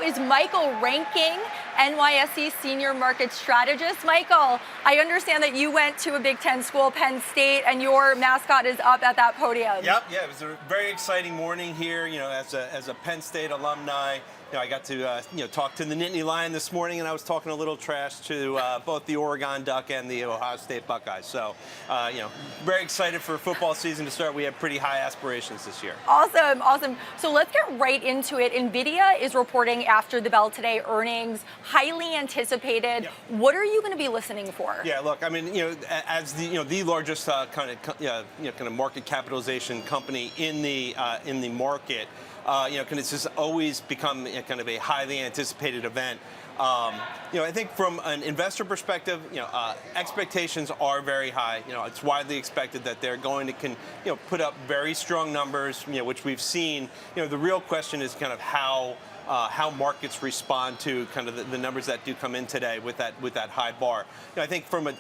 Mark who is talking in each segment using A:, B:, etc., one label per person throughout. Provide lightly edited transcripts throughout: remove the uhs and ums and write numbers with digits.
A: is Michael Ranking, NYSE Senior Market Strategist. Michael, I understand that you went to a Big Ten school, Penn State, and your mascot is up at that podium.
B: Yep, yeah, it was a very exciting morning here. As a Penn State alumni, I got to talk to the Nittany Lion this morning, and I was talking a little trash to both the Oregon Duck and the Ohio State Buckeyes. So, very excited for football season to start. We have pretty high aspirations this year.
A: Awesome, awesome. So let's get right into it. Nvidia is reporting after the bell today, earnings highly anticipated.
B: Yep.
A: What are you going to be listening for?
B: Yeah, look, I mean, as the largest kind of market capitalization company in the market. It's just always become kind of a highly anticipated event. I think from an investor perspective, expectations are very high. It's widely expected that they're going to put up very strong numbers, which we've seen. The real question is kind of how markets respond to kind of the numbers that do come in today with that high bar. I think from a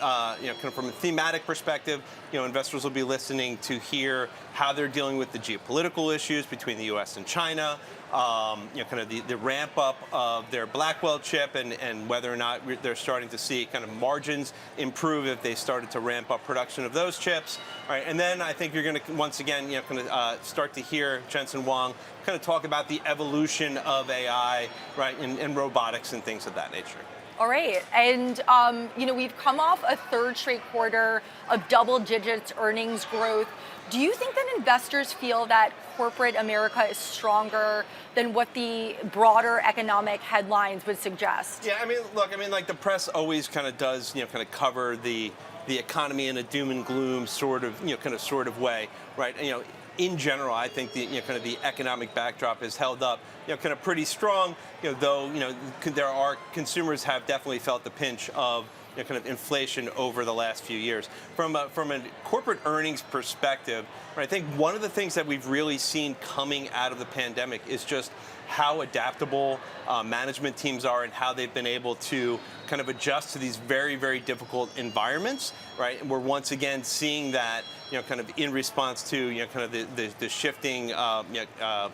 B: from a thematic perspective, investors will be listening to hear how they're dealing with the geopolitical issues between the U.S. and China. Kind of the ramp up of their Blackwell chip and whether or not they're starting to see kind of margins improve if they started to ramp up production of those chips. Right, and then I think you're going to once again start to hear Jensen Huang kind of talk about the evolution of AI, right, and robotics and things of that nature.
A: All right, and we've come off a third straight quarter of double digits earnings growth. Do you think that investors feel that corporate America is stronger than what the broader economic headlines would suggest?
B: Yeah, I mean, look, like the press always kind of does, kind of cover the economy in a doom and gloom sort of way, right? In general, I think the kind of the economic backdrop is held up, kind of pretty strong. Though consumers have definitely felt the pinch of kind of inflation over the last few years. From a corporate earnings perspective, right, I think one of the things that we've really seen coming out of the pandemic is just how adaptable management teams are and how they've been able to kind of adjust to these very, very difficult environments, right? And we're once again seeing that, kind of in response to, kind of the shifting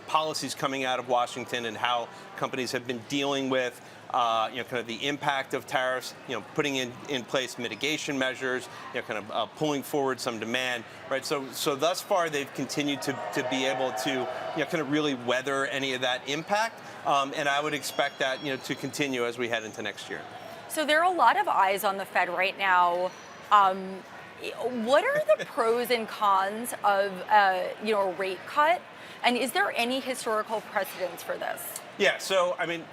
B: policies coming out of Washington and how companies have been dealing with kind of the impact of tariffs, putting in place mitigation measures, kind of pulling forward some demand, right? So thus far they've continued to be able to, kind of really weather any of that impact, and I would expect that, to continue as we head into next year.
A: So there are a lot of eyes on the Fed right now. What are the pros and cons of a rate cut, and is there any historical precedence for this?
B: Yeah, so I mean,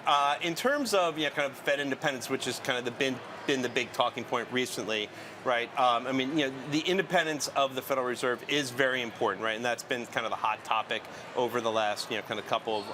B: in terms of kind of Fed independence, which has kind of been the big talking point recently, right? I mean, the independence of the Federal Reserve is very important, right? And that's been kind of the hot topic over the last kind of couple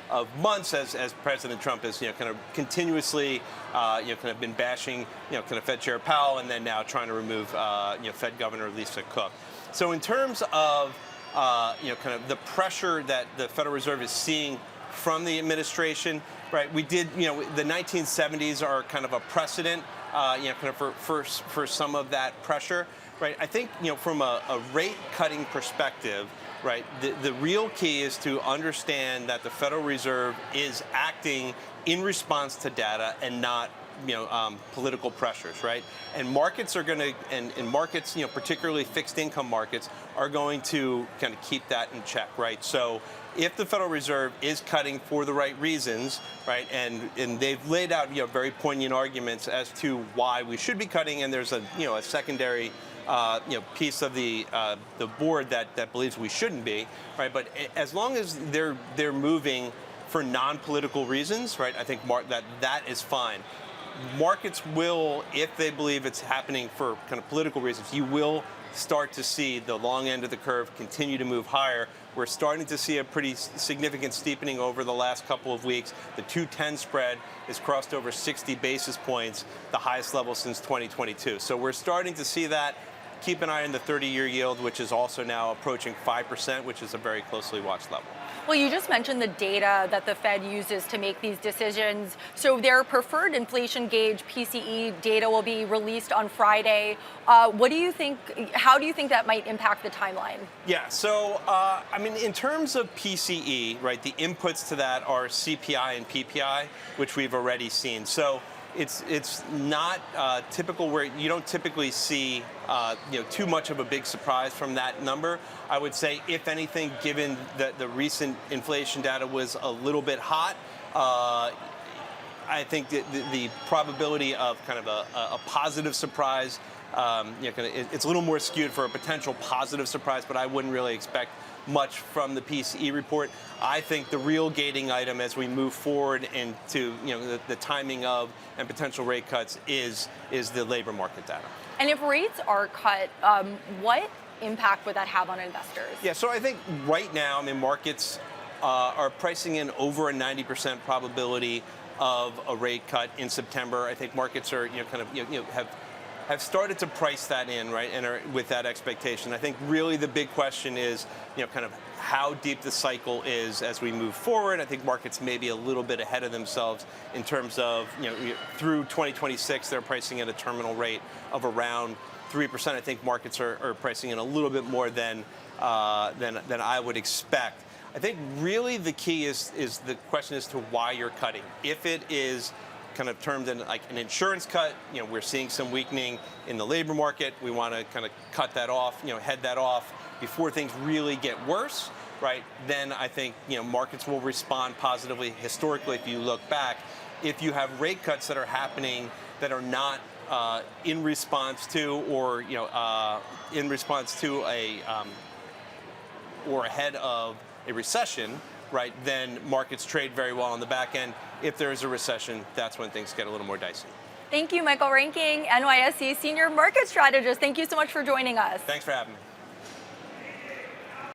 B: of months as President Trump has kind of continuously kind of been bashing kind of Fed Chair Powell and then now trying to remove Fed Governor Lisa Cook. So in terms of kind of the pressure that the Federal Reserve is seeing from the administration, right? We did, the 1970s are kind of a precedent, kind of for some of that pressure, right? I think, from a rate cutting perspective, right, the real key is to understand that the Federal Reserve is acting in response to data and not political pressures, right? And markets are going to, and markets, particularly fixed income markets, are going to kind of keep that in check, right? So if the Federal Reserve is cutting for the right reasons, right, and they've laid out very poignant arguments as to why we should be cutting, and there's a secondary piece of the board that believes we shouldn't be, right? But as long as they're moving for non-political reasons, right, I think that is fine. Markets will, if they believe it's happening for kind of political reasons, you will start to see the long end of the curve continue to move higher. We're starting to see a pretty significant steepening over the last couple of weeks. The 2-10 spread has crossed over 60 basis points, the highest level since 2022. So we're starting to see that. keep an eye on the 30-year yield, which is also now approaching 5%, which is a very closely watched level.
A: Well, you just mentioned the data that the Fed uses to make these decisions. So their preferred inflation gauge, PCE, data will be released on Friday. What do you think, how do you think that might impact the timeline?
B: Yeah, so I mean, in terms of PCE, right, the inputs to that are CPI and PPI, which we've already seen. So it's not typical where you don't typically see too much of a big surprise from that number. I would say, if anything, given that the recent inflation data was a little bit hot, I think that the probability of kind of a positive surprise, it's a little more skewed for a potential positive surprise, but I wouldn't really expect much from the PCE report. I think the real gating item as we move forward into the timing of and potential rate cuts is the labor market data.
A: And if rates are cut, what impact would that have on investors?
B: Yeah, so I think right now, I mean, markets are pricing in over a 90% probability of a rate cut in September. I think markets are have started to price that in, right, and are with that expectation. I think really the big question is, kind of how deep the cycle is as we move forward. I think markets may be a little bit ahead of themselves in terms of, through 2026, they're pricing at a terminal rate of around 3%. I think markets are pricing in a little bit more than I would expect. I think really the key is the question as to why you're cutting. If it is kind of termed in like an insurance cut, we're seeing some weakening in the labor market. We want to kind of cut that off, head that off before things really get worse, right? Then I think, markets will respond positively. Historically, if you look back, if you have rate cuts that are happening that are not in response to or in response to or ahead of a recession, right, then markets trade very well on the back end. If there is a recession, that's when things get a little more dicey.
A: Thank you, Michael Ranking, NYSE Senior Market Strategist. Thank you so much for joining us.
B: Thanks for having me.